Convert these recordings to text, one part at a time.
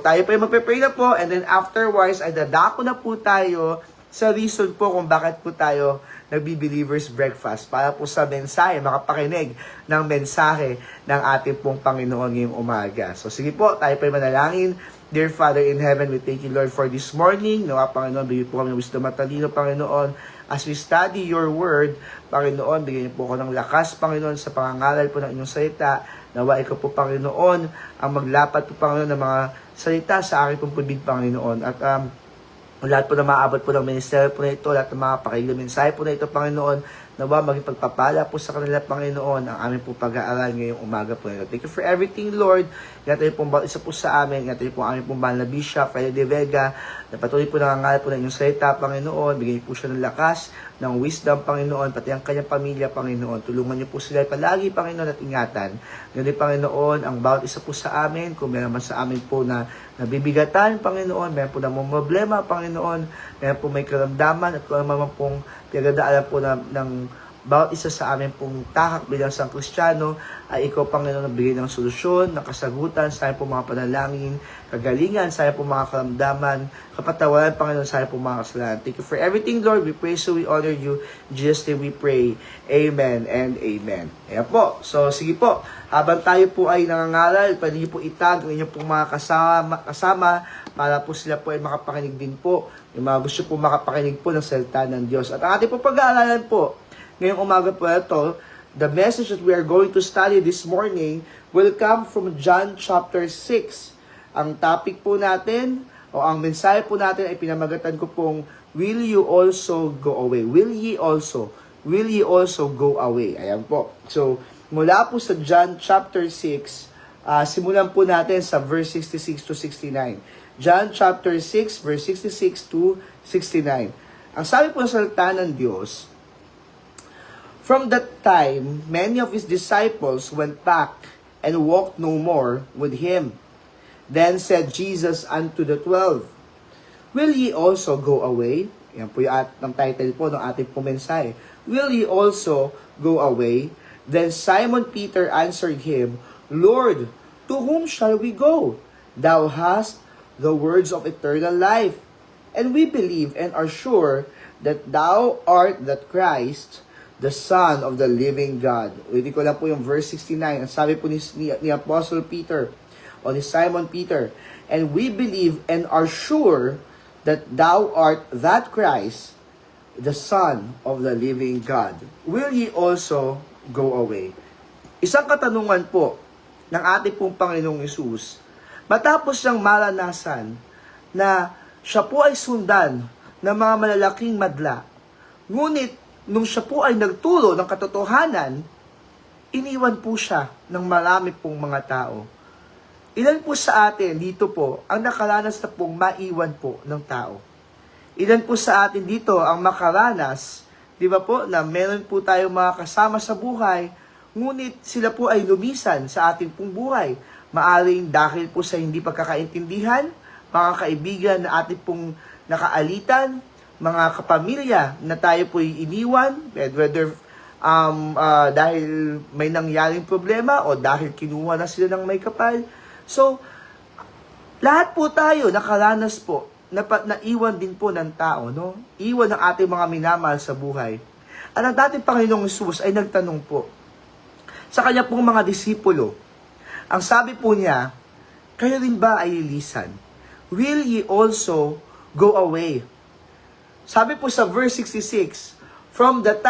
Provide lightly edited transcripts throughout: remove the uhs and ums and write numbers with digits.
Tayo pa yung magpe-pray na po, and then afterwards ay dadako na po tayo sa reason po kung bakit po tayo nagbi-believers breakfast para po sa mensahe, makapakinig ng mensahe ng ating pong Panginoon ngayong umaga. So sige po, tayo pa yung manalangin. Dear Father in heaven, we thank you, Lord, for this morning. Nawa, Panginoon, bigyan po kami ng wisdom at talino, Panginoon. As we study your word, Panginoon, bigyan niyo po ako ng lakas, Panginoon, sa pangangaral po ng inyong salita. Nawa, ikaw po, Panginoon, ang maglapat po, Panginoon, ng mga salita sa aking pong pubig, Panginoon. At lahat po na maaabot po ng ministeryo po na ito, lahat ng mga pakilang mensahe po na ito, Panginoon, nawa maging pagpapala po sa kanila, Panginoon, ang aming po pag-aaral ngayong umaga po na ito. Thank you for everything, Lord. Ingatan niyo po bawat isa po sa amin. Ingatan niyo po ang aming pong mahal na Bishop, Freddy De Vega, na patuloy po nangangaral po ng inyong salita, Panginoon. Bigyan niyo po siya ng lakas, ng wisdom, Panginoon, pati ang kanyang pamilya, Panginoon. Tulungan niyo po sila palagi, Panginoon, at ingatan. Ngayon, Panginoon, ang bawat isa po sa amin, kung meron man sa amin po na nabibigatan, Panginoon, meron po na mga problema, Panginoon, meron po may karamdaman, at kung ano man pong pinagdadaanan po ng bawat isa sa amin pong tahak bilang isang Kristiyano, ay ikaw, Panginoon, nagbigay ng solusyon, ng kasagutan sa aming pong mga panalangin, kagalingan sa aming pong mga karamdaman, kapatawaran, Panginoon, sa aming pong mga kasalanan. Thank you for everything, Lord. We praise you, we honor you. In Jesus' name we pray. Amen and amen. Ayan po. So, sige po. Habang tayo po ay nangangaral, pwede niyo po itag ang inyong pong mga kasama para po sila po ay makapakinig din po. Yung mga gusto po makapakinig po ng salita ng Diyos. At ang ating po pag-aaralan po, ngayong umaga po ito, the message that we are going to study this morning will come from John chapter 6. Ang topic po natin, o ang mensahe po natin ay pinamagatan ko pong, will you also go away? Will ye also go away? Ayan po. So, mula po sa John chapter 6, simulan po natin sa verse 66 to 69. John chapter 6, verse 66 to 69. Ang sabi po sa salita ng Diyos, from that time, many of his disciples went back and walked no more with him. Then said Jesus unto the 12, will ye also go away? Yan po yung ang title po ng ating pumensahe. Will ye also go away? Then Simon Peter answered him, Lord, to whom shall we go? Thou hast the words of eternal life, and we believe and are sure that thou art that Christ, the Son of the living God. Ulitin ko lang po yung verse 69. Ang sabi po ni Apostle Peter, o ni Simon Peter, and we believe and are sure that thou art that Christ, the Son of the living God. Will ye also go away? Isang katanungan po ng ating pong Panginoong Hesus, matapos siyang maranasan na siya po ay sundan ng mga malalaking madla, ngunit nung siya po ay nagturo ng katotohanan, iniwan po siya ng marami pong mga tao. Ilan po sa atin dito po ang nakaranas na pong maiwan po ng tao? Ilan po sa atin dito ang makaranas, di ba po, na meron po tayong mga kasama sa buhay, ngunit sila po ay lumisan sa ating pong buhay. Maaring dahil po sa hindi pagkakaintindihan, mga kaibigan na ating pong nakaalitan, mga kapamilya na tayo po'y iniwan, whether dahil may nangyaring problema o dahil kinuha na sila ng may kapal. So, lahat po tayo nakaranas po, naiwan din po ng tao, no? Iwan ng ating mga minamahal sa buhay. At ang dating Panginoong Hesus ay nagtanong po sa kanya pong mga disipulo. Ang sabi po niya, kayo rin ba ay lilisan? Will ye also go away? Sabi po sa verse 66, from that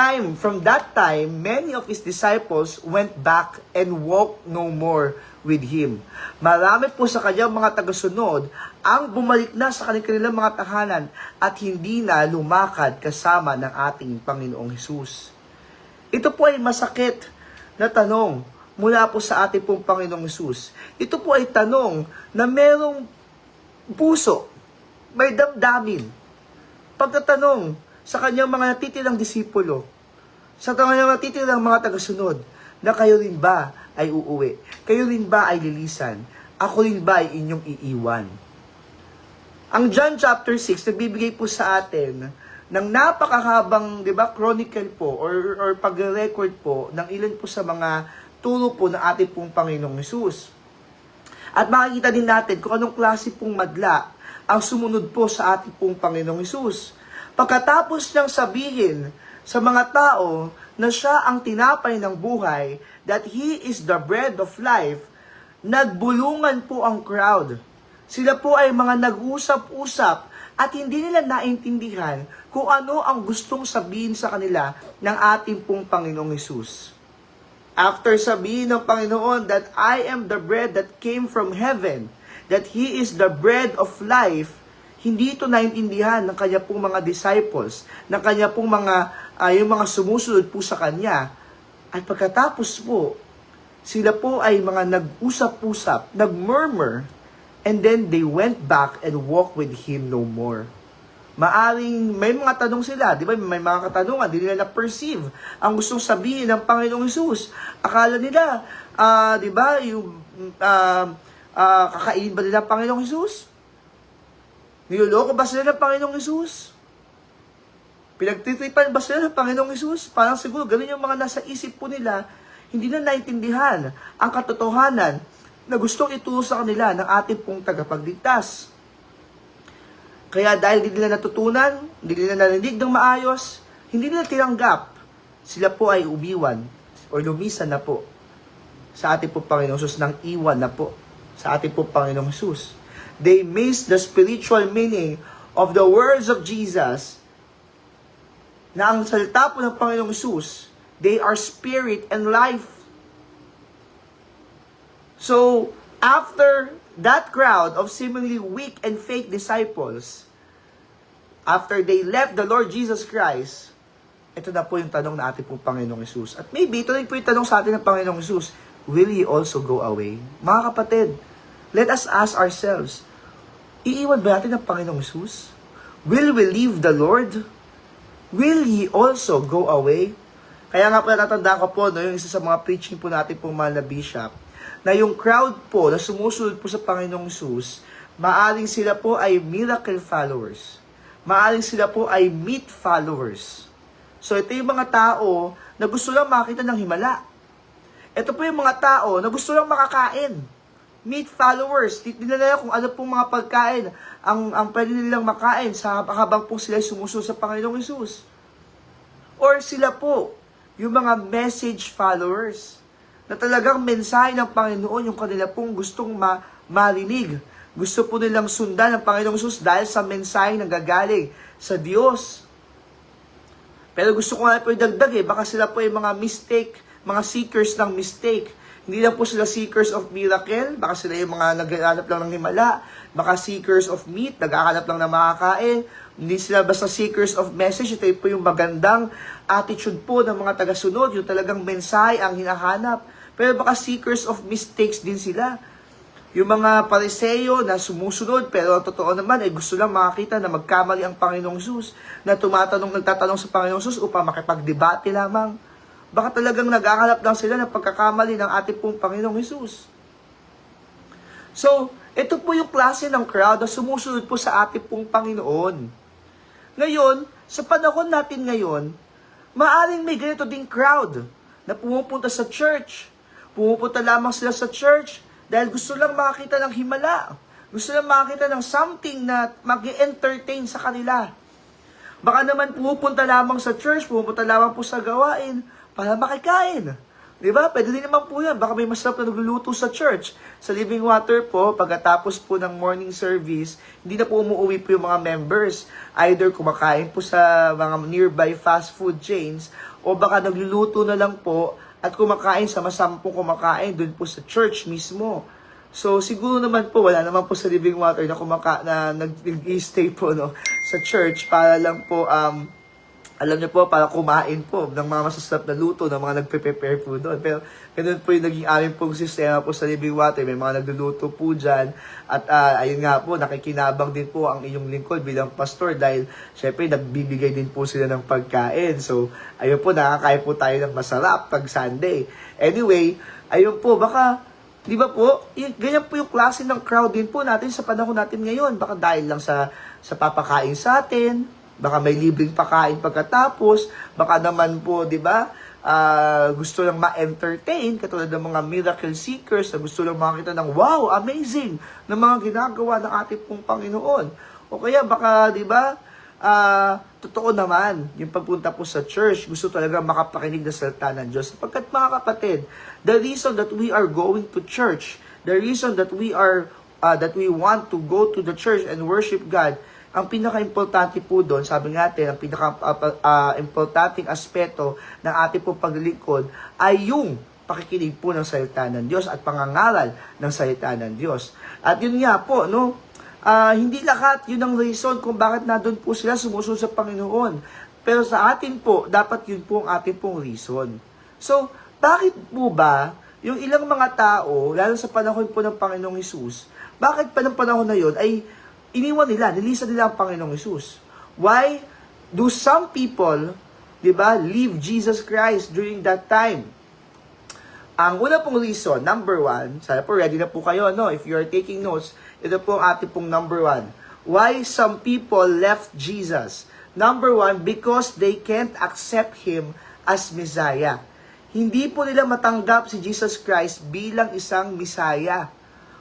time, many of his disciples went back and walked no more with him. Marami po sa kanyang mga tagasunod ang bumalik na sa kanilang mga tahanan at hindi na lumakad kasama ng ating Panginoong Hesus. Ito po ay masakit na tanong mula po sa ating pong Panginoong Hesus. Ito po ay tanong na merong puso, may damdamin. Pagtatanong sa kanyang mga natitirang disipulo, sa kanyang natitirang mga tagasunod, na kayo rin ba ay uuwi? Kayo rin ba ay lilisan? Ako rin ba ay inyong iiwan? Ang John chapter 6, nagbibigay po sa atin ng napakahabang, di ba, chronicle po, or pag-record po, ng ilan po sa mga turo po ng ating pong Panginoong Hesus. At makikita din natin kung anong klase pong madla ang sumunod po sa ating pong Panginoong Hesus. Pagkatapos niyang sabihin sa mga tao na siya ang tinapay ng buhay, that He is the bread of life, nagbulungan po ang crowd. Sila po ay mga nag-usap-usap at hindi nila naintindihan kung ano ang gustong sabihin sa kanila ng ating pong Panginoong Hesus. After sabihin ng Panginoon that I am the bread that came from heaven, that He is the bread of life, hindi ito naintindihan ng kanya pong mga disciples, ng kanya pong yung mga sumusunod po sa kanya. At pagkatapos po, sila po ay mga nag-usap-usap, nag-murmur, and then they went back and walked with Him no more. Maaring may mga tanong sila, di ba? May mga katanungan, di nila na-perceive ang gustong sabihin ng Panginoong Hesus. Akala nila, di ba, yung kakainin ba nila ang Panginoong Hesus? Niloloko ba sila ng Panginoong Hesus? Pinagtitripan ba sila ng Panginoong Hesus? Parang siguro ganun yung mga nasa isip po nila, hindi na naintindihan ang katotohanan na gustong ituro sa kanila ng ating pong tagapagligtas. Kaya dahil hindi nila natutunan, hindi nila narinig ng maayos, hindi nila tinanggap, sila po ay umiwan o lumisan na po sa ating po Panginoong Hesus, nang iwan na po sa ating po Panginoong Hesus. They missed the spiritual meaning of the words of Jesus, na ang salita po ng Panginoong Hesus, they are spirit and life. So, after that crowd of seemingly weak and fake disciples, after they left the Lord Jesus Christ, ito na po yung tanong na ating pong Panginoong Hesus. At maybe, ito rin po yung tanong sa atin ng Panginoong Hesus, will He also go away? Mga kapatid, let us ask ourselves, iiwan ba natin ang Panginoong Hesus? Will we leave the Lord? Will He also go away? Kaya nga po natatandaan ko po, no, yung isa sa mga preaching po natin pong mahal na bishop, na yung crowd po na sumusunod po sa Panginoong Hesus, maaring sila po ay miracle followers. Maaring sila po ay meat followers. So ito yung mga tao na gusto lang makita ng himala. Ito po yung mga tao na gusto lang makakain. Meat followers. Tignan nila kung ano pong mga pagkain ang pwede nilang makain sa habang po sila sumusunod sa Panginoong Hesus. Or sila po, yung mga message followers, na talagang mensahe ng Panginoon yung kanila pong gustong marinig. Gusto po nilang sundan ng Panginoong Hesus dahil sa mensahe na gagaling sa Diyos. Pero gusto ko nga po idagdag baka sila po ay mga mga seekers ng mistake. Hindi lang po sila seekers of miracle, baka sila yung mga naghahanap lang ng himala, baka seekers of meat, naghahanap lang ng makakain, hindi sila basta seekers of message. Ito po yung magandang attitude po ng mga tagasunod, yung talagang mensahe ang hinahanap. Pero baka seekers of mistakes din sila. Yung mga Pariseo na sumusunod, pero ang totoo naman ay gusto lang makakita na magkamali ang Panginoong Hesus, na nagtatanong sa Panginoong Hesus upang makipagdebate lamang. Baka talagang naghahanap lang sila ng pagkakamali ng ating pong Panginoong Hesus. So, ito po yung klase ng crowd na sumusunod po sa ating pong Panginoon. Ngayon, sa panahon natin ngayon, maaring may ganito ding crowd na pumupunta sa church. Pumupunta lamang sila sa church dahil gusto lang makakita ng himala. Gusto lang makakita ng something na mag-entertain sa kanila. Baka naman pumupunta lamang sa church, pumupunta lamang po sa gawain para makikain. Diba? Pwede din naman po yan. Baka may masarap na nagluluto sa church. Sa Living Water po, pagkatapos po ng morning service, hindi na po umuwi po yung mga members. Either kumakain po sa mga nearby fast food chains, o baka nagluluto na lang po at kumakain sa masampung kumakain dun po sa church mismo. So, siguro naman po, wala naman po sa Living Water na nag-stay po sa church para lang po, alam niyo po, para kumain po ng mga masasarap na luto ng mga nagpe-prepare po doon. Pero, ganun po yung naging aming pong sistema po sa Living Water. May mga nagluluto po dyan. At, ayun nga po, nakikinabang din po ang inyong lingkod bilang pastor dahil, syempre, nagbibigay din po sila ng pagkain. So, ayun po, nakakain po tayo ng masarap pag Sunday. Anyway, ayun po, baka, di ba po, ganyan po yung klase ng crowd din po natin sa panahon natin ngayon. Baka dahil lang sa papakain sa atin, baka may libreng pakain pagkatapos, baka naman po, di ba, gusto lang ma-entertain, katulad ng mga miracle seekers na gusto lang makita ng wow, amazing na mga ginagawa ng ating pong Panginoon. O kaya baka, di ba, totoo naman, yung pagpunta po sa church, gusto talaga makapakinig na salita ng Diyos. Sapagkat mga kapatid, the reason that we are going to church, the reason that we want to go to the church and worship God, ang pinaka-importante po doon, sabi natin, ang pinaka-importanting aspeto ng ating pong paglilingkod ay yung pakikinig po ng salita ng Diyos at pangangaral ng salita ng Diyos. At yun nga po, no, hindi lahat yun ang reason kung bakit na doon po sila sumusunod sa Panginoon. Pero sa atin po, dapat yun po ang ating pong reason. So, bakit po ba yung ilang mga tao, lalo sa panahon po ng Panginoong Hesus, bakit pa ng panahon na yun ay nilisa nila ang Panginoong Hesus? Why do some people, di ba, leave Jesus Christ during that time? Ang una pong reason, number one, sana po ready na po kayo, no? If you are taking notes, ito po ang ating pong number one. Why some people left Jesus? Number one, because they can't accept Him as Messiah. Hindi po nila matanggap si Jesus Christ bilang isang Messiah.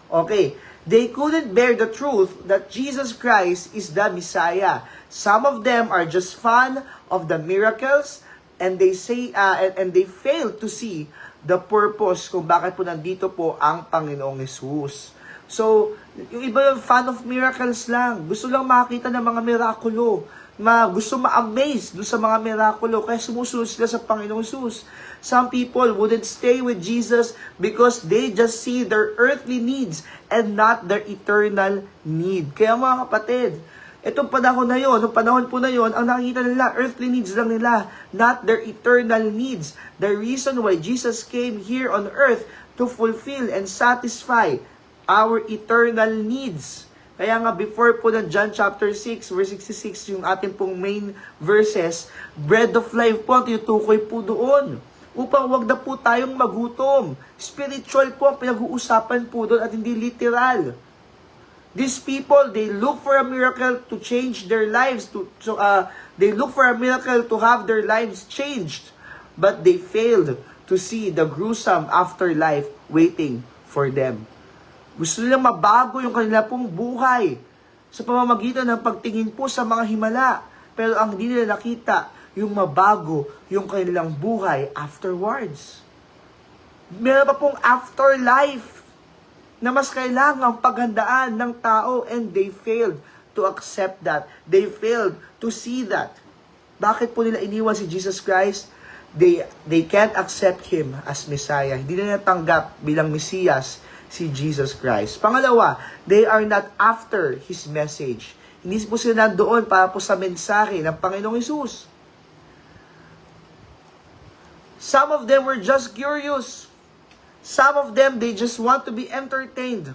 Okay, they couldn't bear the truth that Jesus Christ is the Messiah. Some of them are just fan of the miracles, and they say and they fail to see the purpose kung bakit po nandito po ang Panginoong Hesus. So, yung iba yung fan of miracles lang. Gusto lang makita ng mga mirakulo. Gusto ma-amaze doon sa mga mirakulo. Kaya sumusunod sila sa Panginoong Hesus. Some people wouldn't stay with Jesus because they just see their earthly needs and not their eternal need. Kaya mga kapatid, itong panahon na yon, nung panahon po na yon, ang nakikita nila, earthly needs lang nila, not their eternal needs. The reason why Jesus came here on earth to fulfill and satisfy our eternal needs. Kaya nga before po ng John chapter 6, verse 66, yung ating pong main verses, bread of life po ang tinutukoy po doon. Upang wag na po tayong magutom. Spiritual po ang pinag-uusapan po doon at hindi literal. These people, they look for a miracle to change their lives. They look for a miracle to have their lives changed. But they failed to see the gruesome afterlife waiting for them. Gusto nilang mabago yung kanila pong buhay sa pamamagitan ng pagtingin po sa mga himala. Pero ang hindi nila nakita, yung mabago yung kanilang buhay afterwards. Meron pa pong afterlife na mas kailangang paghandaan ng tao, and they failed to accept that. They failed to see that. Bakit po nila iniwan si Jesus Christ? They can't accept Him as Messiah. Hindi nila natanggap bilang Mesiyas si Jesus Christ. Pangalawa, they are not after His message. Hindi po sila nandoon para po sa mensahe ng Panginoong Hesus. Some of them were just curious. Some of them, they just want to be entertained.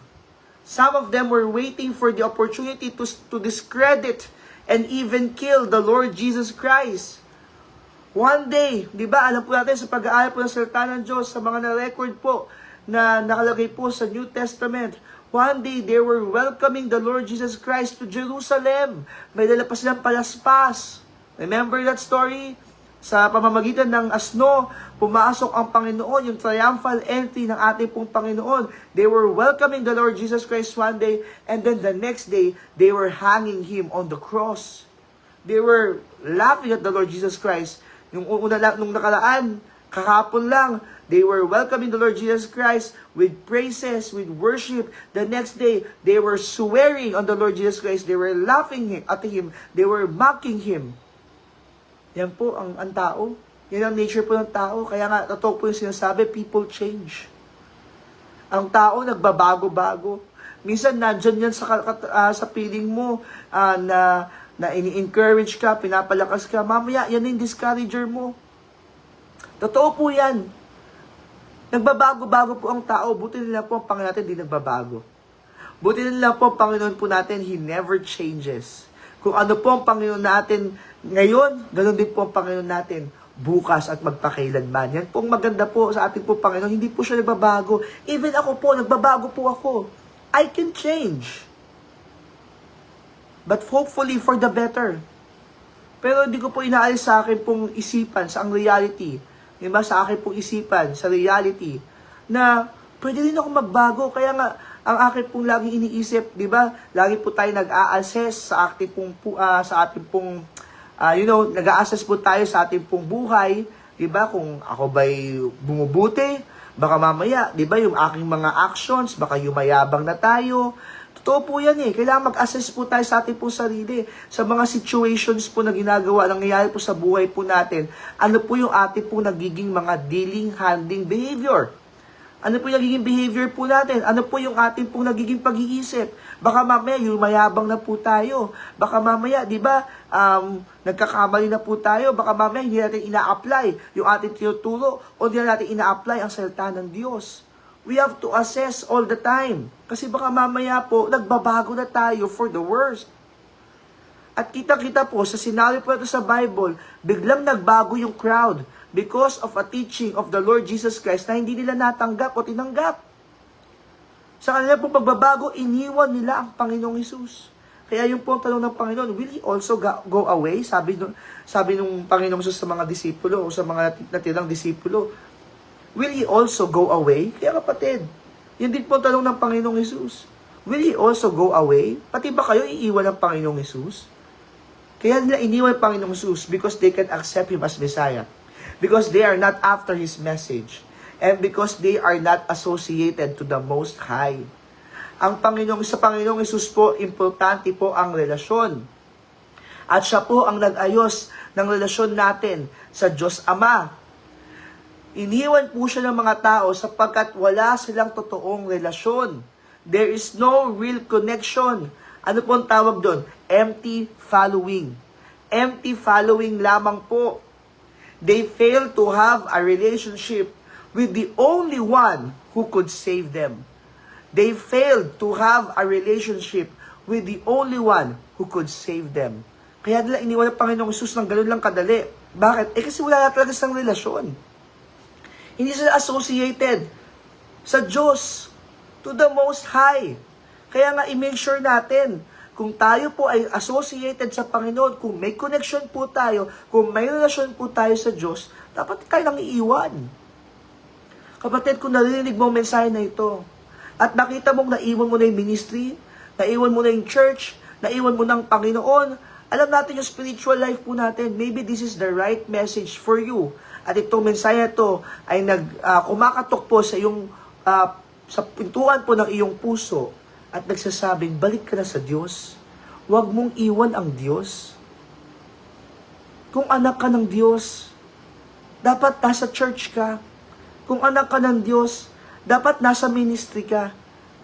Some of them were waiting for the opportunity to discredit and even kill the Lord Jesus Christ. One day, di ba, alam po natin sa pag-aaral po ng salita ng Diyos, sa mga na-record po, na nakalagay po sa New Testament, one day, they were welcoming the Lord Jesus Christ to Jerusalem. May dala pa silang palaspas. Remember that story? Sa pamamagitan ng asno, pumasok ang Panginoon, yung triumphal entry ng ating pong Panginoon. They were welcoming the Lord Jesus Christ one day, and then the next day, they were hanging Him on the cross. They were laughing at the Lord Jesus Christ. Nung nakalaan, kahapon lang, they were welcoming the Lord Jesus Christ with praises, with worship. The next day, they were swearing on the Lord Jesus Christ. They were laughing at Him. They were mocking Him. Yan po ang tao. Yan ang nature po ng tao. Kaya nga, totoo po yung sinasabi, people change. Ang tao nagbabago-bago. Minsan, nandyan yan sa piling mo na ini-encourage ka, pinapalakas ka. Mamaya, yan yung discourager mo. Totoo po yan. Nagbabago-bago po ang tao. Buti nila po ang Panginoon natin, di nagbabago. Buti nila po ang Panginoon po natin, He never changes. Kung ano po ang Panginoon natin ngayon, ganoon din po ang Panginoon natin bukas at magpakailanman. Yan pong maganda po sa ating po Panginoon. Hindi po siya nagbabago. Even ako po, nagbabago po ako. I can change. But hopefully for the better. Pero hindi ko po inaalis sa akin pong isipan sa ang reality di ba, sa akin pong isipan, sa reality, na pwede rin ako magbago. Kaya nga, ang akin pong laging iniisip, di ba, lagi po tayo nag-a-assess sa ating pong, nag-a-assess po tayo sa ating pong buhay, di ba, kung ako ba'y bumubuti, baka mamaya, di ba, yung aking mga actions, baka yumayabang na tayo. Totoo po yan eh. Kailangan mag-assess po tayo sa ating pong sarili. Sa mga situations po na ginagawa, nangyayari po sa buhay po natin, ano po yung ating pong nagiging mga dealing, handling behavior? Ano po yung nagiging behavior po natin? Ano po yung ating pong nagiging pag-iisip? Baka mamaya, yung mayabang na po tayo. Baka mamaya, di ba, nagkakamali na po tayo. Baka mamaya, hindi natin ina-apply yung ating tinuturo o hindi natin ina-apply ang salita ng Diyos. We have to assess all the time. Kasi baka mamaya po, nagbabago na tayo for the worst. At kita-kita po, sa scenario po ito sa Bible, biglang nagbago yung crowd because of a teaching of the Lord Jesus Christ na hindi nila natanggap o tinanggap. Sa kanila po pagbabago, iniwan nila ang Panginoong Hesus. Kaya yung po ang tanong ng Panginoon, will He also go away? Sabi nung Panginoong Hesus sa mga disipulo o sa mga natirang disipulo, will He also go away? Kaya kapatid, yun din po ang tanong ng Panginoong Hesus. Will He also go away? Pati ba kayo iiwan ng Panginoong Hesus? Kaya nila iniwan ng Panginoong Hesus because they can accept Him as Messiah. Because they are not after His message. And because they are not associated to the Most High. Sa Panginoong Hesus po, importante po ang relasyon. At siya po ang nag-ayos ng relasyon natin sa Diyos Ama. Iniwan po siya ng mga tao sapagkat wala silang totoong relasyon. There is no real connection. Ano po ang tawag doon? Empty following. Empty following lamang po. They fail to have a relationship with the only one who could save them. They failed to have a relationship with the only one who could save them. Kaya nila iniwan ng Panginoong Hesus ng ganun lang kadali. Bakit? Kasi wala na talaga silang relasyon. Hindi sila associated sa Diyos, to the Most High. Kaya nga i-make sure natin, kung tayo po ay associated sa Panginoon, kung may connection po tayo, kung may relasyon po tayo sa Diyos, dapat tayo nang iiwan. Kapatid, kung narinig mo ang mensahe na ito, at nakita mong naiwan mo na yung ministry, naiwan mo na yung church, naiwan mo ng Panginoon, alam natin yung spiritual life po natin, maybe this is the right message for you. At itong mensahe na ito ay kumakatok po sa iyong, sa pintuan po ng iyong puso, at nagsasabing, balik ka na sa Diyos. Huwag mong iwan ang Diyos. Kung anak ka ng Diyos, dapat nasa church ka. Kung anak ka ng Diyos, dapat nasa ministry ka.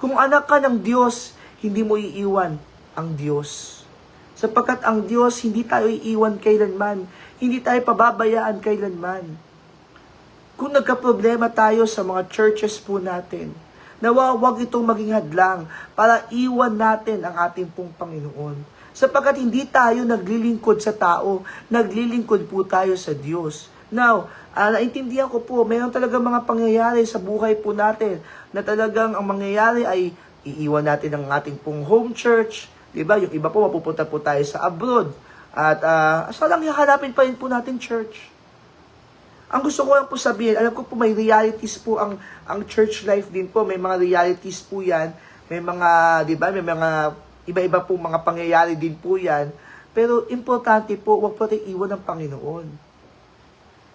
Kung anak ka ng Diyos, hindi mo iiwan ang Diyos. Sapagkat ang Diyos, hindi tayo iiwan kailanman. Hindi tayo pababayaan kailanman. Kung nagka-problema tayo sa mga churches po natin, nawawag itong maging hadlang para iwan natin ang ating pong Panginoon. Sapagkat hindi tayo naglilingkod sa tao, naglilingkod po tayo sa Diyos. Now, naintindihan ko po, mayroon talagang mga pangyayari sa buhay po natin na talagang ang mangyayari ay iiwan natin ang ating pong home church. Diba? Yung iba po, mapupunta po tayo sa abroad. At salang hahanapin pa rin po natin church. Ang gusto ko lang po sabihin, alam ko po may realities po ang church life din po. May mga realities po yan. May mga, di ba, may mga iba-iba po mga pangyayari din po yan. Pero importante po, huwag po natin iwan ng Panginoon.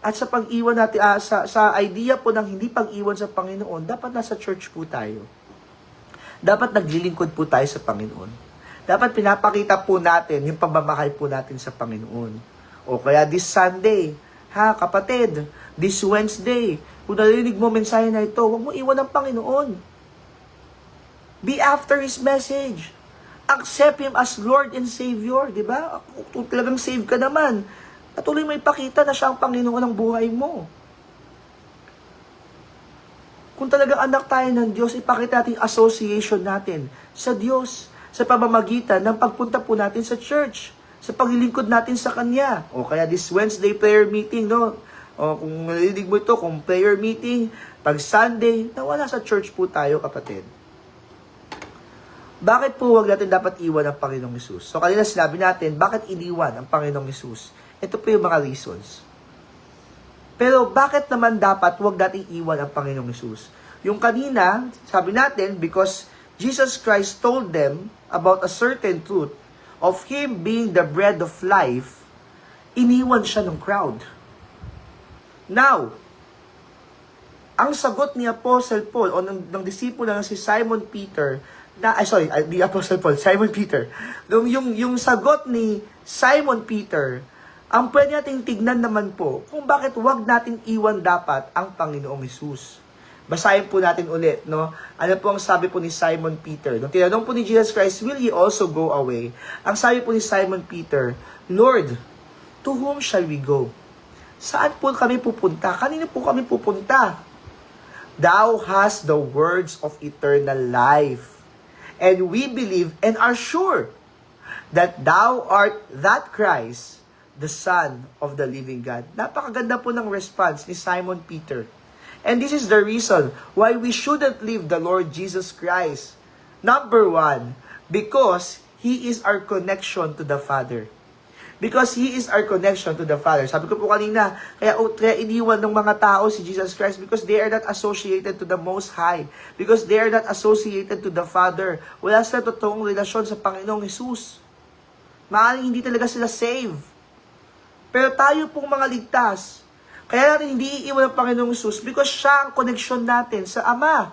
At sa pag-iwan natin, sa idea po ng hindi pag-iwan sa Panginoon, dapat nasa church po tayo. Dapat naglilingkod po tayo sa Panginoon. Dapat pinapakita po natin yung pagmamahal po natin sa Panginoon. O kaya this Sunday, kapatid, this Wednesday, kung narinig mo mensahe na ito, huwag mo iwan ng Panginoon. Be after His message. Accept Him as Lord and Savior, di ba? Kung talagang save ka naman, patuloy mo ipakita na siya ang Panginoon ng buhay mo. Kung talagang anak tayo ng Diyos, ipakita natin association natin sa Diyos, sa pamamagitan ng pagpunta po natin sa church, sa paglilingkod natin sa Kanya. O kaya this Wednesday prayer meeting, no? O kung narinig mo ito, kung prayer meeting, pag Sunday, nawala sa church po tayo, kapatid. Bakit po wag natin dapat iwan ang Panginoong Hesus? So kanina sinabi natin, bakit iniwan ang Panginoong Hesus? Ito po yung mga reasons. Pero bakit naman dapat wag nating iwan ang Panginoong Hesus? Yung kanina, sabi natin, because Jesus Christ told them about a certain truth of Him being the bread of life, iniwan siya ng crowd. Now, ang sagot ni Apostle Paul o ng disipulo na si Simon Peter, the Apostle Paul, Simon Peter, yung sagot ni Simon Peter, ang pwede nating tignan naman po kung bakit wag nating iwan dapat ang Panginoong Hesus. Basahin po natin ulit, no? Ano po ang sabi po ni Simon Peter? Nung tinanong po ni Jesus Christ, will ye also go away? Ang sabi po ni Simon Peter, Lord, to whom shall we go? Saan po kami pupunta? Kanino po kami pupunta? Thou hast the words of eternal life. And we believe and are sure that thou art that Christ, the Son of the living God. Napakaganda po ng response ni Simon Peter. And this is the reason why we shouldn't leave the Lord Jesus Christ. Number one, because He is our connection to the Father. Because He is our connection to the Father. Sabi ko po kanina, kaya iniwan ng mga tao si Jesus Christ because they are not associated to the Most High. Because they are not associated to the Father. Wala sila totoong relasyon sa Panginoong Hesus. Maaaring hindi talaga sila save. Pero tayo pong mga ligtas, kaya natin hindi iiwan ng Panginoong Hesus because siya ang connection natin sa Ama.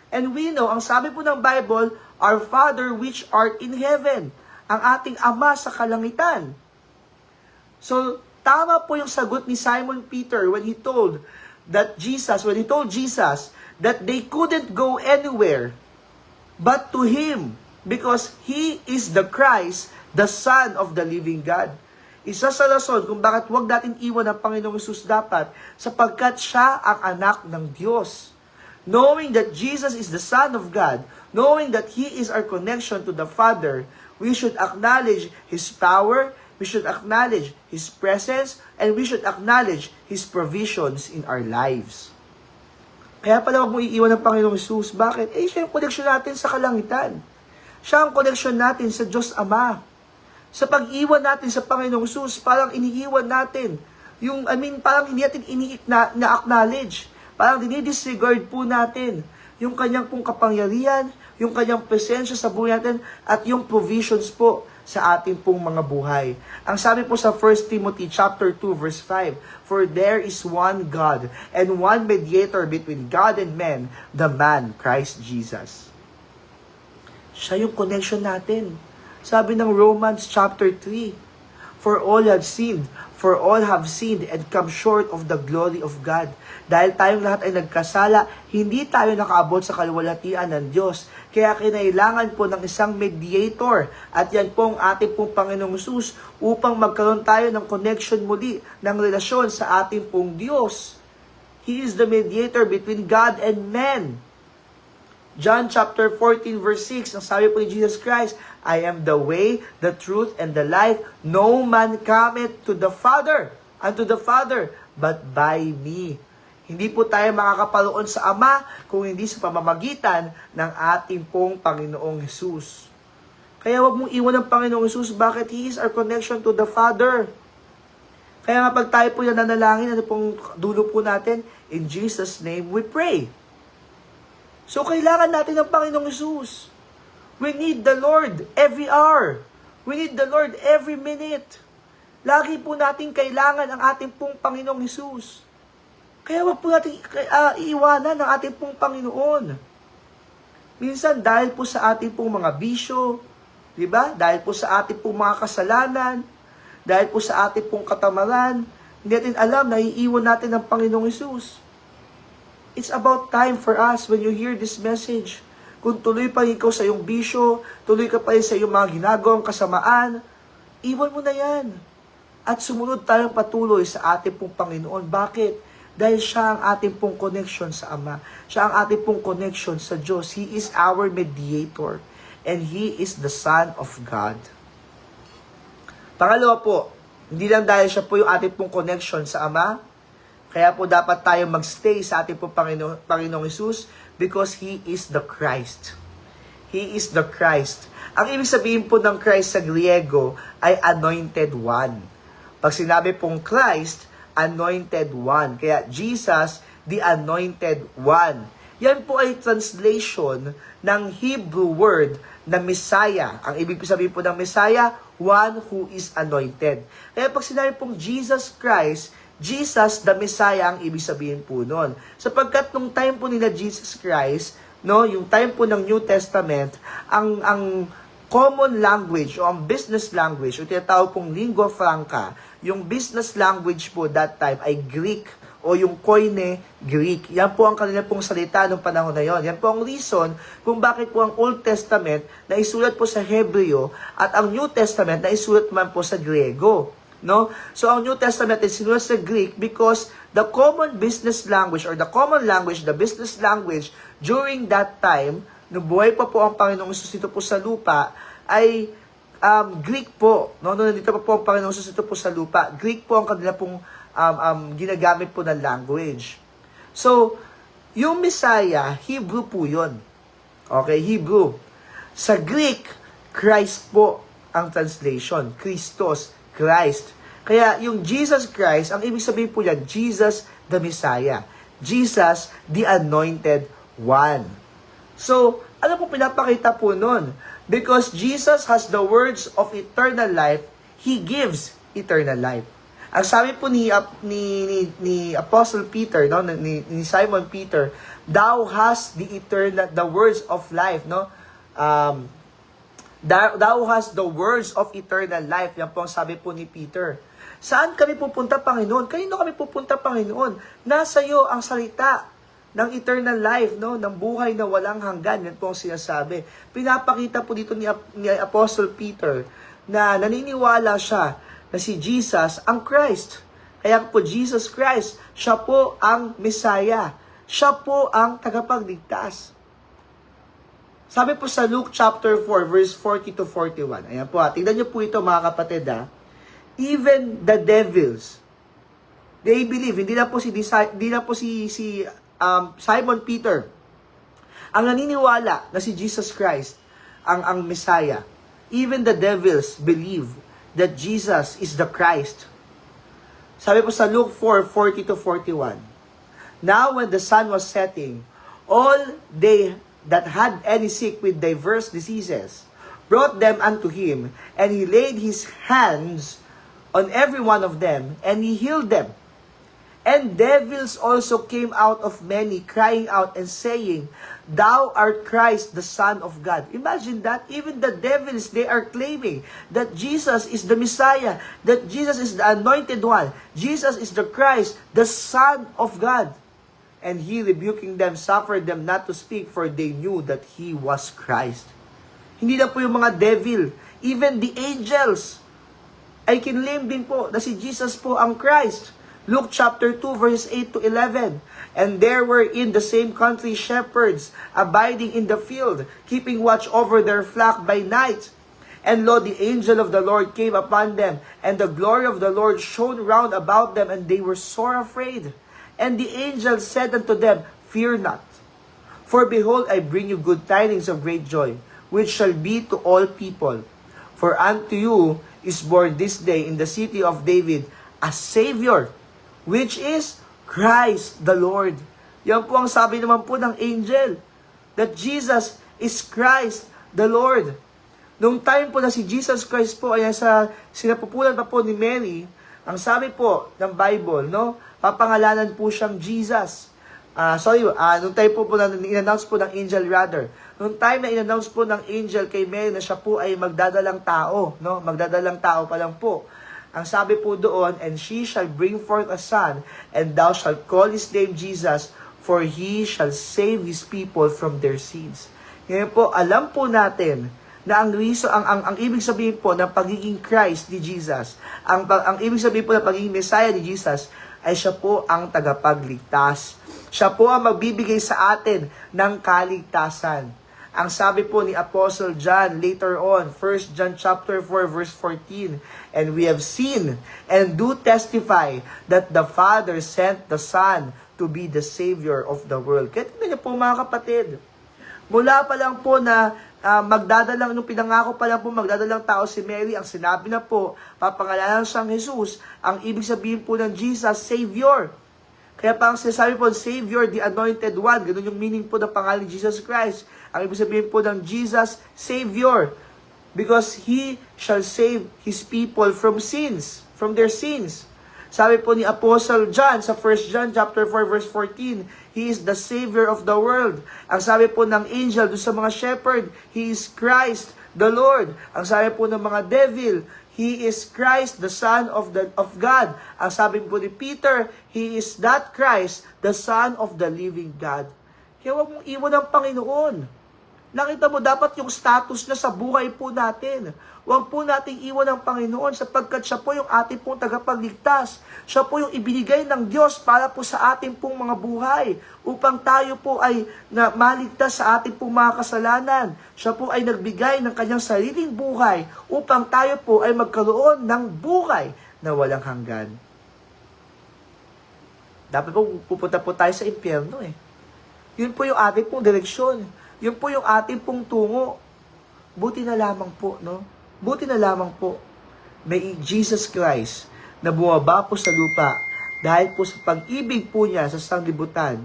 And we know, ang sabi po ng Bible, Our Father which art in heaven. Ang ating Ama sa kalangitan. So, tama po yung sagot ni Simon Peter when he told Jesus that they couldn't go anywhere but to Him because He is the Christ, the Son of the living God. Isa sa rason kung bakit wag natin iwan ang Panginoong Hesus dapat sapagkat siya ang anak ng Diyos. Knowing that Jesus is the Son of God, knowing that He is our connection to the Father, we should acknowledge His power, we should acknowledge His presence, and we should acknowledge His provisions in our lives. Kaya pala wag mo iiwan ng Panginoong Hesus. Bakit? Siya yung connection natin sa kalangitan. Siya ang connection natin sa Diyos Ama. Sa pag-iwan natin sa Panginoong Hesus, parang iniiwan natin. Parang hindi natin na-acknowledge. Parang dinidisregard po natin yung kanyang pong kapangyarihan, yung kanyang presensya sa buhay natin, at yung provisions po sa ating pong mga buhay. Ang sabi po sa 1 Timothy chapter 2 verse 5, For there is one God and one mediator between God and men, the man, Christ Jesus. Siya yung connection natin. Sabi ng Romans chapter 3, For all have sinned and come short of the glory of God. Dahil tayong lahat ay nagkasala, hindi tayo nakaabot sa kaluwalhatian ng Diyos. Kaya kinailangan po ng isang mediator, at yan po ang ating pong Panginoong Hesus, upang magkaroon tayo ng connection muli, ng relasyon sa ating pong Diyos. He is the mediator between God and men. John chapter 14 verse 6, ang sabi po ni Jesus Christ, I am the way, the truth, and the life. No man cometh to the Father, but by me. Hindi po tayo makakapaloon sa Ama kung hindi sa pamamagitan ng ating pong Panginoong Hesus. Kaya wag mong iwan ng Panginoong Hesus. Bakit? He is our connection to the Father. Kaya nga pag tayo po yan nanalangin, ano pong dulo po natin? In Jesus' name we pray. So, kailangan natin ng Panginoong Hesus. We need the Lord every hour. We need the Lord every minute. Lagi po natin kailangan ang ating pong Panginoong Hesus. Kaya wag po natin iiwanan ang ating pong Panginoon. Minsan, dahil po sa ating pong mga bisyo, di ba? Dahil po sa ating pong mga kasalanan, dahil po sa ating pong katamaran, hindi natin alam na iiwan natin ang Panginoong Hesus. It's about time for us when you hear this message. Kung tuloy pa ikaw sa iyong bisyo, tuloy ka pa rin sa iyong mga ginagawang kasamaan, iwan mo na yan. At sumunod tayong patuloy sa ating pong Panginoon. Bakit? Dahil siya ang ating pong connection sa Ama. Siya ang ating pong connection sa Diyos. He is our mediator. And He is the Son of God. Pangalawa po, hindi lang dahil siya po yung ating pong connection sa Ama, kaya po dapat tayo magstay sa ating po Panginoong Hesus because He is the Christ. He is the Christ. Ang ibig sabihin po ng Christ sa Griego ay anointed one. Pag sinabi pong Christ, Anointed One. Kaya Jesus, the Anointed One. Yan po ay translation ng Hebrew word na Messiah. Ang ibig sabihin po ng Messiah, one who is anointed. Kaya pag sinabi pong Jesus Christ, Jesus the Messiah ang ibig sabihin po nun. Sapagkat nung time po nila Jesus Christ, no, yung time po ng New Testament, ang common language o ang business language o tinatawag pong lingua franca, yung business language po that time ay Greek o yung Koine Greek. Yan po ang kanila pong salita noong panahon na yon. Yan po ang reason kung bakit po ang Old Testament na isulat po sa Hebreo at ang New Testament na isulat man po sa Griego. No? So ang New Testament is sinulat sa Greek because the common business language or the common language, the business language during that time, nung buhay pa po ang Panginoong Jesus dito po sa lupa, ay Greek po. No, nandito pa po ang Panginoong Jesus dito po sa lupa. Greek po ang kanila pong ginagamit po ng language. So, yung Messiah, Hebrew po yun. Okay, Hebrew. Sa Greek, Christ po ang translation. Christos, Christ. Kaya yung Jesus Christ, ang ibig sabihin po yan, Jesus the Messiah. Jesus the Anointed One. So, ano po pinapakita po nun? Because Jesus has the words of eternal life, He gives eternal life. Ang sabi po ni Apostle Peter, no, ni Simon Peter, thou hast the words of life, no? Thou hast the words of eternal life. Yan po ang sabi po ni Peter. Saan kami pupunta, Panginoon? Kanino kami pupunta, Panginoon? Nasa iyo ang salita ng eternal life, no, ng buhay na walang hanggan. Yan po ang sinasabi. Pinapakita po dito ni Apostle Peter na naniniwala siya na si Jesus ang Christ. Kaya po Jesus Christ, siya po ang Messiah. Siya po ang tagapagligtas. Sabi po sa Luke chapter 4 verse 40 to 41. Ayan po, tingnan niyo po ito mga kapatid ha. Even the devils, they believe, hindi na po si Simon Peter ang naniniwala na si Jesus Christ ang Messiah. Even the devils believe that Jesus is the Christ. Sabi po sa Luke 4:40 to 41. Now when the sun was setting, all they that had any sick with diverse diseases brought them unto him, and he laid his hands on every one of them, and he healed them. And devils also came out of many, crying out and saying, Thou art Christ, the Son of God. Imagine that. Even the devils, they are claiming that Jesus is the Messiah, that Jesus is the Anointed One, Jesus is the Christ, the Son of God. And he, rebuking them, suffered them not to speak, for they knew that he was Christ. Hindi na po yung mga devil, even the angels ay kinlaim din po na si Jesus po ang Christ. Luke chapter 2 verse 8 to 11. And there were in the same country shepherds abiding in the field, keeping watch over their flock by night. And lo, the angel of the Lord came upon them, and the glory of the Lord shone round about them, and they were sore afraid. And the angel said unto them, Fear not, for behold, I bring you good tidings of great joy, which shall be to all people. For unto you is born this day in the city of David a Savior, which is Christ the Lord. Yan po ang sabi naman po ng angel, that Jesus is Christ the Lord. Nung time po na si Jesus Christ po ay sa sinapupunan pa po ni Mary, ang sabi po ng Bible, no, papangalanan po siyang Jesus. Nung time po na in-announce po ng angel rather. Nung time na in-announce po ng angel kay Mary na siya po ay magdadalang tao, no, magdadalang tao pa lang po. Ang sabi po doon, and she shall bring forth a son, and thou shalt call his name Jesus, for he shall save his people from their sins. Ngayon po, alam po natin na ang ibig sabihin po ng pagiging Christ ni Jesus, ang ibig sabihin po ng pagiging Messiah ni Jesus, ay siya po ang tagapagligtas. Siya po ang magbibigay sa atin ng kaligtasan. Ang sabi po ni Apostle John later on, 1 John chapter 4 verse 14, and we have seen and do testify that the Father sent the Son to be the Savior of the world. Kaya tingnan niyo po mga kapatid, mula pa lang po na nung pinangako pa lang po, magdadalang tao si Mary, ang sinabi na po, papangalanan siyang Jesus, ang ibig sabihin po ng Jesus, Savior. Kaya pa ang sinasabi po, Savior, the Anointed One, ganun yung meaning po ng pangalan ni Jesus Christ. Ang ibig sabihin po ng Jesus, Savior. Because He shall save His people from sins, from their sins. Sabi po ni Apostle John sa 1 John chapter 4 verse 14, He is the Savior of the world. Ang sabi po ng angel doon sa mga shepherd, He is Christ the Lord. Ang sabi po ng mga devil, He is Christ, the Son of God. Ang sabi po ni Peter, He is that Christ, the Son of the living God. Kaya huwag mong iwan ang Panginoon. Nakita mo, dapat yung status na sa buhay po natin. Huwag po nating iwan ang Panginoon sapagkat siya po yung ating pong tagapagligtas. Siya po yung ibinigay ng Diyos para po sa ating pong mga buhay upang tayo po ay maligtas sa ating pong mga kasalanan. Siya po ay nagbigay ng kanyang sariling buhay upang tayo po ay magkaroon ng buhay na walang hanggan. Dapat po pupunta po tayo sa impyerno eh. Yun po yung ating pong direksyon. Yun po yung ating pong tungo. Buti na lamang po, no? Buti na lamang po, may Jesus Christ na bumaba po sa lupa dahil po sa pag-ibig po niya sa sanglibutan,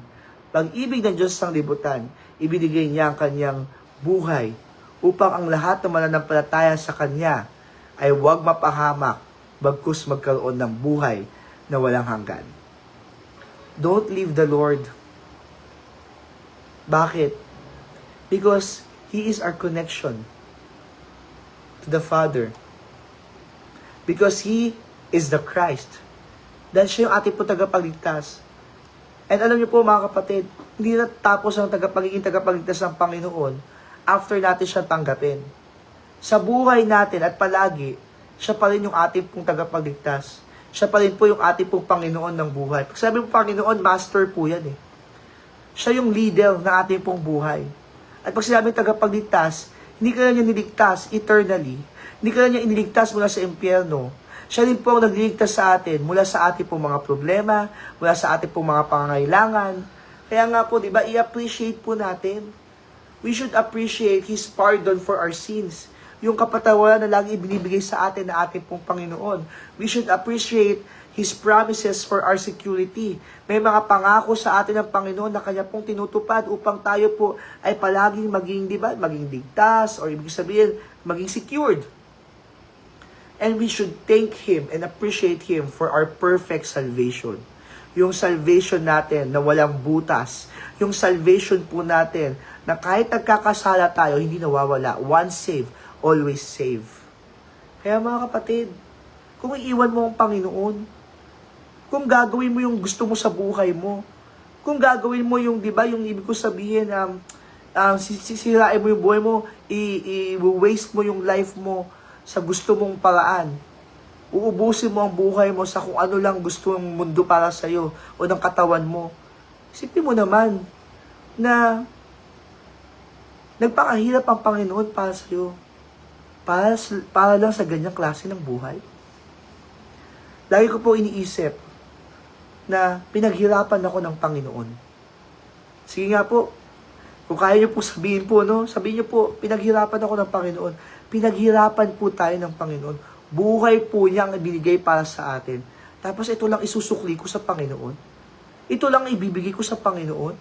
pag-ibig ng Diyos sa sanglibutan, ibinigay niya ang kanyang buhay upang ang lahat ng mananampalataya sa kanya ay huwag mapahamak, bagkus magkaroon ng buhay na walang hanggan. Don't leave the Lord. Bakit? Because He is our connection to the Father. Because He is the Christ. Dahil siya yung ating po tagapagligtas. And alam niyo po mga kapatid, hindi natapos ang pagiging tagapagligtas ng Panginoon after natin siya tanggapin. Sa buhay natin at palagi, siya pa rin yung ating pong tagapagligtas. Siya pa rin po yung ating pong Panginoon ng buhay. Pag sabi mo Panginoon, master po yan eh. Siya yung leader ng ating pong buhay. At pag sinabi tagapagligtas, hindi ka lang niya niligtas eternally. Hindi ka lang niya iniligtas mula sa impyerno. Siya rin po ang nagliligtas sa atin mula sa ating pong mga problema, mula sa ating pong mga pangangailangan. Kaya nga po, di ba, i-appreciate po natin. We should appreciate His pardon for our sins. Yung kapatawaran na lagi ibinibigay sa atin na ating pong Panginoon. We should appreciate His promises for our security. May mga pangako sa atin ng Panginoon na Kanya pong tinutupad upang tayo po ay palaging maging, di ba, maging ligtas, or ibig sabihin, maging secured. And we should thank Him and appreciate Him for our perfect salvation. Yung salvation natin na walang butas. Yung salvation po natin na kahit nagkakasala tayo, hindi nawawala. Once saved, always saved. Kaya mga kapatid, kung iiwan mo ang Panginoon, kung gagawin mo yung gusto mo sa buhay mo, kung gagawin mo yung, di ba, yung ibig ko sabihin, sisirain mo yung buhay mo, i-waste mo yung life mo sa gusto mong paraan. Uubusin mo ang buhay mo sa kung ano lang gusto ng mundo para sa'yo o ng katawan mo. Isipin mo naman na nagpakahirap ang Panginoon para sa'yo. Para lang sa ganyang klase ng buhay. Lagi ko po iniisip na pinaghirapan ako ng Panginoon. Sige nga po, kung kaya niyo po sabihin po, no? Sabihin niyo po, pinaghirapan ako ng Panginoon. Pinaghirapan po tayo ng Panginoon. Buhay po niya ang ibinigay para sa atin. Tapos ito lang isusukli ko sa Panginoon. Ito lang ibibigay ko sa Panginoon.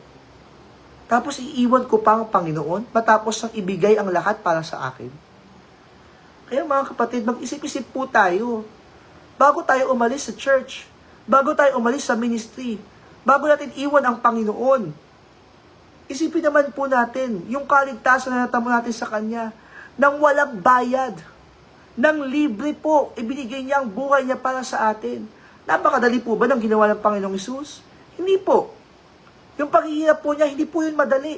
Tapos iiwan ko pa ang Panginoon matapos ang ibigay ang lahat para sa akin. Kaya mga kapatid, mag-isip-isip po tayo. Bago tayo umalis sa church, bago tayo umalis sa ministry, bago natin iwan ang Panginoon, isipin naman po natin yung kaligtasan na natamo natin sa Kanya nang walang bayad, nang libre po, ibinigay niya ang buhay niya para sa atin. Napakadali po ba ng ginawa ng Panginoong Hesus? Hindi po. Yung paghihirap po niya, hindi po yun madali.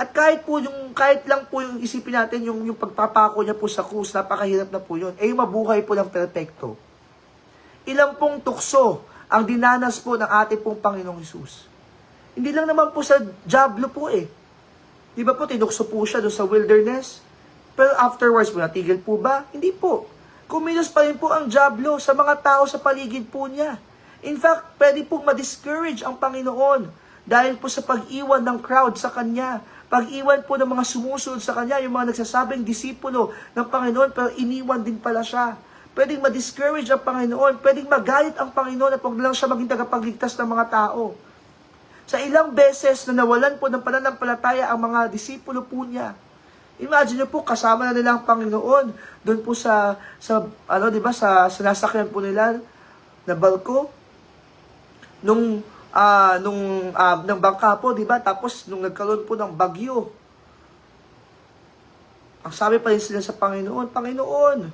At kahit lang po yung isipin natin, yung pagpapako niya po sa krus, napakahirap na po yun. Yung mabuhay po ng perpekto. Ilang pong tukso ang dinanas po ng ating pong Panginoong Hesus. Hindi lang naman po sa Diablo po eh. Di ba po, tinukso po siya doon sa wilderness? Pero afterwards po, natigil po ba? Hindi po. Kumilos pa rin po ang Diablo sa mga tao sa paligid po niya. In fact, pwede pong ma-discourage ang Panginoon dahil po sa pag-iwan ng crowd sa Kanya. Pag-iwan po ng mga sumusunod sa Kanya, yung mga nagsasabing disipulo ng Panginoon, pero iniwan din pala siya. Pwedeng ma-discourage ang Panginoon, pwedeng magalit ang Panginoon at huwag lang siya maging tagapagligtas ng mga tao. Sa ilang beses na nawalan po ng pananampalataya ang mga disipulo po niya, imagine niyo po, kasama na nila ang Panginoon doon po di ba, sa nasakyan po nila na barko ng bangka po, di ba? Tapos nung nagkaroon po ng bagyo, ang sabi pa rin sila sa Panginoon, Panginoon,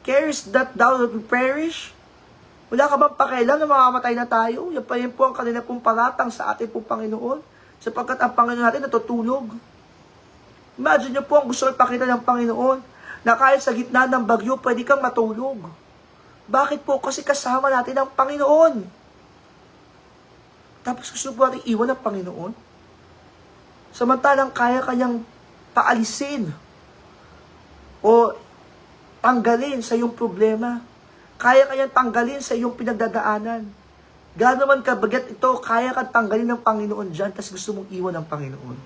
cares that thou that we perish? Wala ka bang pakialam na mamamatay na tayo? Yan pa rin po ang kanila pong paratang sa atin po, Panginoon, sapagkat ang Panginoon natin natutulog. Imagine nyo po ang gusto ipakita ng Panginoon na kahit sa gitna ng bagyo, pwede kang matulog. Bakit po? Kasi kasama natin ang Panginoon. Tapos gusto po natin iwan ng Panginoon. Samantalang kaya kanyang paalisin o tanggalin sa iyong problema. Kaya kanyang tanggalin sa iyong pinagdadaanan. Gaano man kabagat ito, kaya kang tanggalin ng Panginoon dyan, tapos gusto mong iwan ng Panginoon.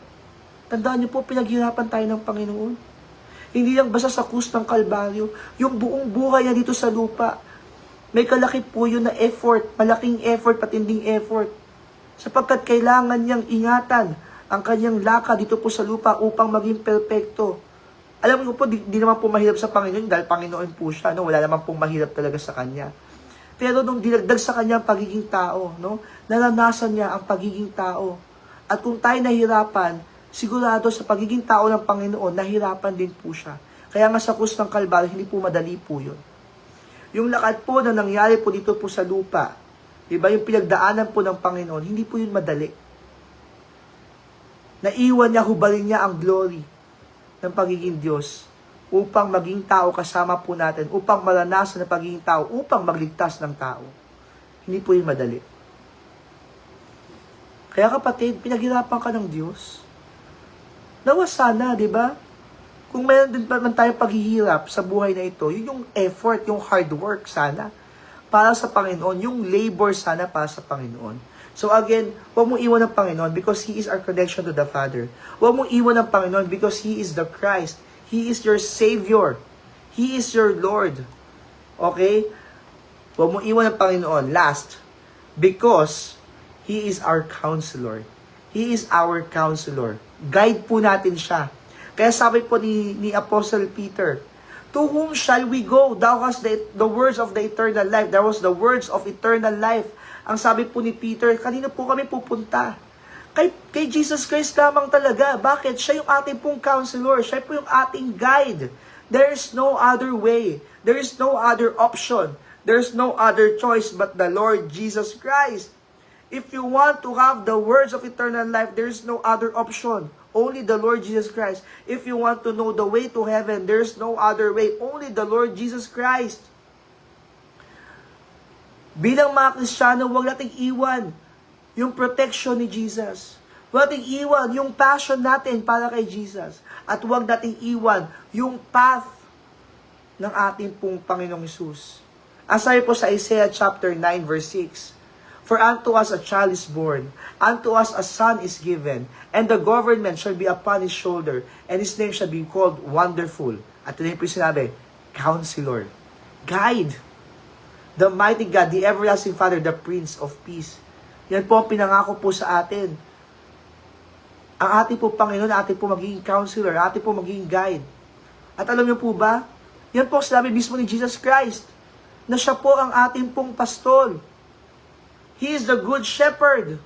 Tandaan niyo po, pinaghirapan tayo ng Panginoon. Hindi lang basta sa krus ng Kalbaryo, yung buong buhay niya dito sa lupa. May kalaki po yun na effort, malaking effort, patinding effort. Sapagkat kailangan niyang ingatan ang kanyang laka dito po sa lupa upang maging perpekto. Alam mo po, di naman po mahirap sa Panginoon dahil Panginoon po siya. No? Wala naman pong mahirap talaga sa Kanya. Pero nung dinagdag sa Kanya ang pagiging tao, no? Naranasan niya ang pagiging tao. At kung tayo nahirapan, sigurado sa pagiging tao ng Panginoon, nahirapan din po siya. Kaya nga sa krus ng Kalbaryo, hindi po madali po yun. Yung lakad po na nangyari po dito po sa lupa, diba, yung pinagdaanan po ng Panginoon, hindi po yun madali. Naiwan niya, hubalin niya ang glory ng pagiging Diyos upang maging tao kasama po natin, upang maranasan ng pagiging tao, upang magligtas ng tao. Hindi po yun madali. Kaya kapatid, pinaghirapan ka ng Diyos. Nawa sana, di ba? Kung mayroon din man tayong paghihirap sa buhay na ito, yun yung effort, yung hard work sana para sa Panginoon, yung labor sana para sa Panginoon. So again, huwag mong iwan ng Panginoon because He is our connection to the Father. Huwag mong iwan ng Panginoon because He is the Christ. He is your Savior. He is your Lord. Okay? Huwag mong iwan ng Panginoon. Last, because He is our counselor. He is our counselor. Guide po natin siya. Kaya sabi po ni Apostle Peter, to whom shall we go? Thou hast the words of the eternal life. There was the words of eternal life. Ang sabi po ni Peter, kanino po kami pupunta? Kay Jesus Christ lamang talaga. Bakit? Siya yung ating pong counselor. Siya po yung ating guide. There is no other way. There is no other option. There is no other choice but the Lord Jesus Christ. If you want to have the words of eternal life, there is no other option. Only the Lord Jesus Christ. If you want to know the way to heaven, there is no other way. Only the Lord Jesus Christ. Bilang mga Kristiyano, huwag nating iwan yung protection ni Jesus. Huwag nating iwan yung passion natin para kay Jesus. At huwag nating iwan yung path ng ating pong Panginoong Hesus. As sabi po sa Isaiah chapter 9 verse 6, for unto us a child is born, unto us a son is given, and the government shall be upon his shoulder, and his name shall be called Wonderful. At ito po sinabi, Counselor, Guide, the mighty God, the everlasting Father, the Prince of Peace. Yan po ang pinangako po sa atin. Ang ating po Panginoon, ating po magiging counselor, ating po magiging guide. At alam niyo po ba, yan po sinabi mismo ni Jesus Christ, na siya po ang ating pong pastol. He is the good shepherd.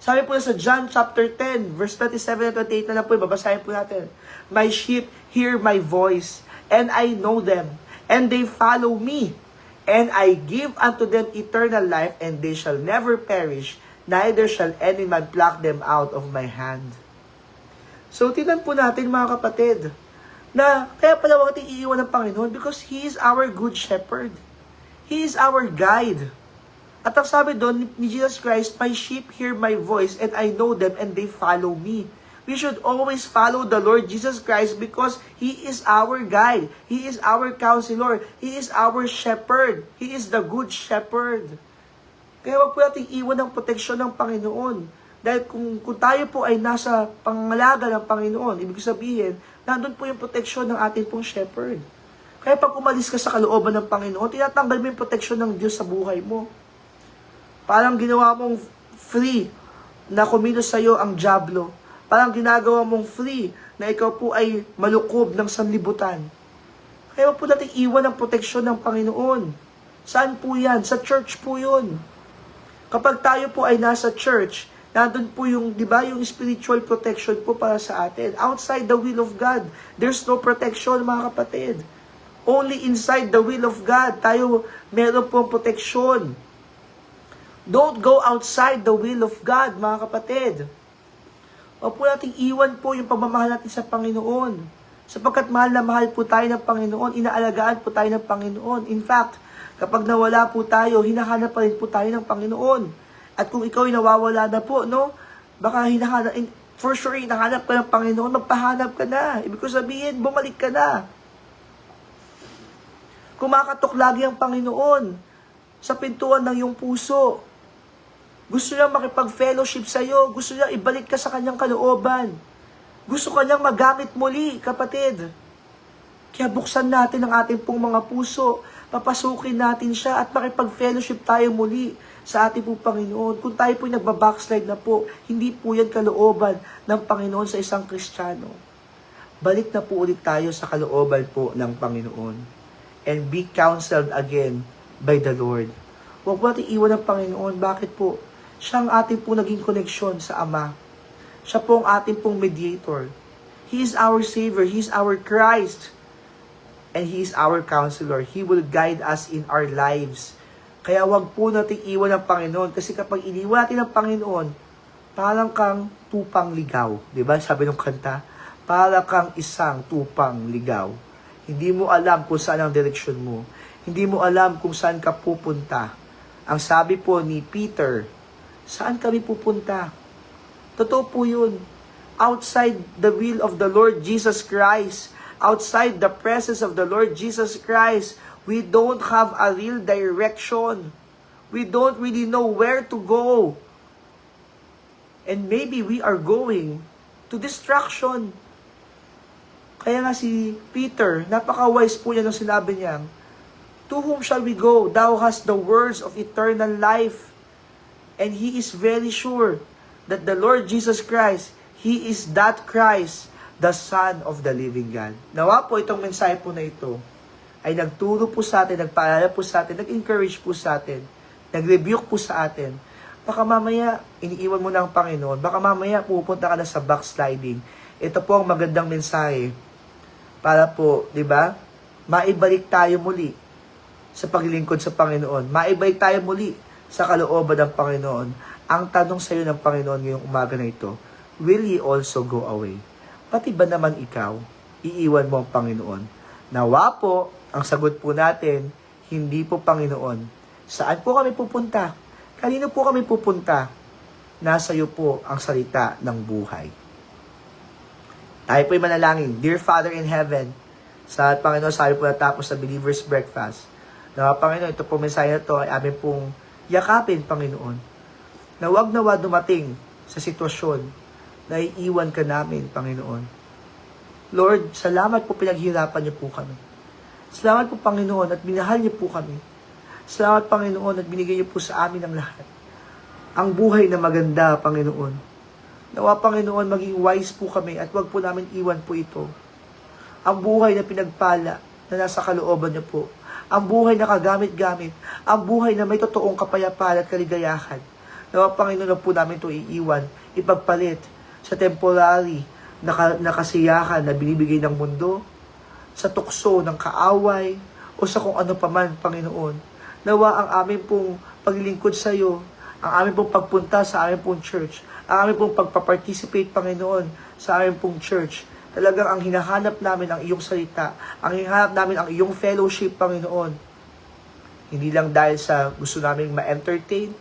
Sabi po sa John chapter 10, verse 27 and 28 na lang po, babasahin po natin. My sheep hear my voice, and I know them, and they follow me. And I give unto them eternal life, and they shall never perish, neither shall any man pluck them out of my hand. So, tingnan po natin mga kapatid, na kaya pala huwag natin iiwan ng Panginoon because He is our good shepherd. He is our guide. At ang sabi doon ni Jesus Christ, my sheep hear my voice, and I know them, and they follow me. We should always follow the Lord Jesus Christ because He is our guide. He is our counselor. He is our shepherd. He is the good shepherd. Kaya wag po natin iwan ang proteksyon ng Panginoon. Dahil kung tayo po ay nasa pangangalaga ng Panginoon, ibig sabihin, nandun po yung proteksyon ng ating pong shepherd. Kaya pag umalis ka sa kalooban ng Panginoon, tinatanggal mo yung proteksyon ng Diyos sa buhay mo. Parang ginawa mong free na kumilos sa'yo ang dyablo. Parang ginagawa mong free na ikaw po ay malukob ng sanlibutan. Kaya po natin iwan ang proteksyon ng Panginoon. Saan po yan? Sa church po yun. Kapag tayo po ay nasa church, nandun po yung, di ba, yung spiritual protection po para sa atin. Outside the will of God, there's no protection, mga kapatid. Only inside the will of God, tayo meron pong proteksyon. Don't go outside the will of God, mga kapatid. O po natin iwan po yung pagmamahal natin sa Panginoon. Sapagkat mahal na mahal po tayo ng Panginoon, inaalagaan po tayo ng Panginoon. In fact, kapag nawala po tayo, hinahanap pa rin po tayo ng Panginoon. At kung ikaw ay nawawala na po, no? Baka for sure, hinahanap ka ng Panginoon, magpahanap ka na. Ibig ko sabihin, bumalik ka na. Kumakatok lagi ang Panginoon sa pintuan ng iyong puso. Gusto niya makipag-fellowship sa iyo. Gusto niya ibalik ka sa kanyang kalooban. Gusto kanyang magamit muli, kapatid. Kaya buksan natin ang ating pong mga puso. Papasukin natin siya at makipag-fellowship tayo muli sa ating pong Panginoon. Kung tayo po nagbabackslide na po, hindi po yan kalooban ng Panginoon sa isang Kristiyano. Balik na po ulit tayo sa kalooban po ng Panginoon. And be counseled again by the Lord. Huwag po natin iwan ng Panginoon. Bakit po? Siya ang ating pong naging koneksyon sa Ama. Siya po ang ating pong mediator. He is our Savior. He is our Christ. And He is our counselor. He will guide us in our lives. Kaya wag po natin iwan ng Panginoon. Kasi kapag iniwan natin ng Panginoon, parang kang tupang ligaw. Diba? Sabi ng kanta, parang kang isang tupang ligaw. Hindi mo alam kung saan ang direksyon mo. Hindi mo alam kung saan ka pupunta. Ang sabi po ni Peter, saan kami pupunta? Totoo po yun. Outside the will of the Lord Jesus Christ, outside the presence of the Lord Jesus Christ, we don't have a real direction. We don't really know where to go. And maybe we are going to destruction. Kaya nga si Peter, napaka-wise po niya nung sinabi niya, to whom shall we go? Thou hast the words of eternal life. And he is very sure that the Lord Jesus Christ, He is that Christ, the Son of the living God. Nawa po itong mensahe po na ito ay nagturo po sa atin, nagpaalala po sa atin, nag-encourage po sa atin, nag-rebuke po sa atin. Baka mamaya, iniiwan mo na ang Panginoon. Baka mamaya, pupunta ka na sa backsliding. Ito po ang magandang mensahe para po, di ba, maibalik tayo muli sa paglilingkod sa Panginoon. Maibalik tayo muli sa kalooban ng Panginoon. Ang tanong sa iyo ng Panginoon ngayong umaga na ito, will He also go away? Pati ba naman ikaw, iiwan mo ang Panginoon? Nawa po, ang sagot po natin, hindi po Panginoon. Saan po kami pupunta? Kanino po kami pupunta? Nasa iyo po ang salita ng buhay. Tayo po'y manalangin. Dear Father in Heaven, sa Panginoon, sabi po natapos sa Believer's Breakfast, na Panginoon, ito po mensahe na ito ay amin pong yakapin, Panginoon, na wag nawa dumating sa sitwasyon na iiwan ka namin, Panginoon. Lord, salamat po pinaghirapan niyo po kami. Salamat po, Panginoon, at minahal niyo po kami. Salamat, Panginoon, at binigay niyo po sa amin ang lahat. Ang buhay na maganda, Panginoon. Nawa, Panginoon, maging wise po kami at wag po namin iwan po ito. Ang buhay na pinagpala na nasa kalooban niyo po. Ang buhay na kagamit-gamit. Ang buhay na may totoong kapayapaan at kaligayahan. Nawa, Panginoon, na po namin ito iiwan, ipagpalit sa temporary na kasiyahan na binibigay ng mundo, sa tukso ng kaaway, o sa kung ano paman, Panginoon. Nawa ang aming pong paglilingkod sa iyo, ang aming pong pagpunta sa aming pong church, ang aming pong pagpaparticipate, Panginoon, sa aming pong church. Talagang ang hinahanap namin ang iyong salita, ang hinahanap namin ang iyong fellowship, Panginoon. Hindi lang dahil sa gusto namin ma-entertain,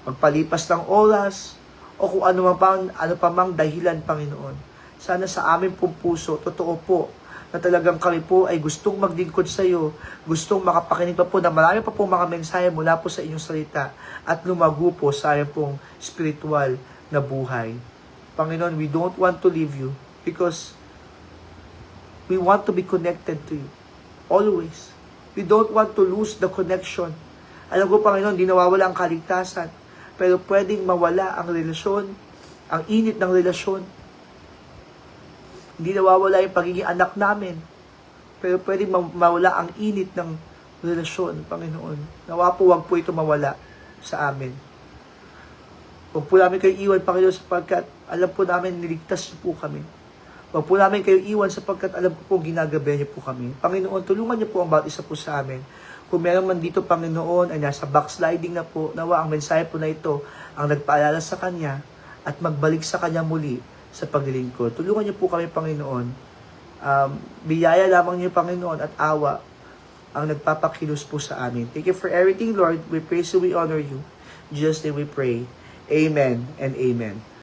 magpalipas ng oras, o kung ano pa mang dahilan, Panginoon. Sana sa aming pong puso, totoo po, na talagang kami po ay gustong maglingkod sa iyo, gustong makapakinig pa po na marami pa po mga mensahe mula po sa inyong salita at lumago po sa aming pong spiritual na buhay. Panginoon, we don't want to leave you because we want to be connected to you. Always. We don't want to lose the connection. Alam ko, Panginoon, di nawawala ang kaligtasan. Pero pwedeng mawala ang relasyon, ang init ng relasyon. Hindi nawawala yung pagiging anak namin. Pero pwedeng mawala ang init ng relasyon, Panginoon. Nawa po, wag po ito mawala sa amin. Huwag po namin kayo iwan, Panginoon, sapagkat alam po namin niligtas niyo po kami. Huwag po namin kayo iwan sapagkat alam ko po ginagabayan niyo po kami. Panginoon, tulungan niyo po ang bawat isa po sa amin. Kung meron man dito, Panginoon, ay nasa backsliding na po, nawa ang mensahe po na ito ang nagpaalala sa Kanya at magbalik sa Kanya muli sa paglilingkod. Tulungan niyo po kami, Panginoon. Biyaya lamang niyo, Panginoon, at awa ang nagpapakilos po sa amin. Thank you for everything, Lord. We praise you, we honor you. In Jesus' name we pray. Amen and amen.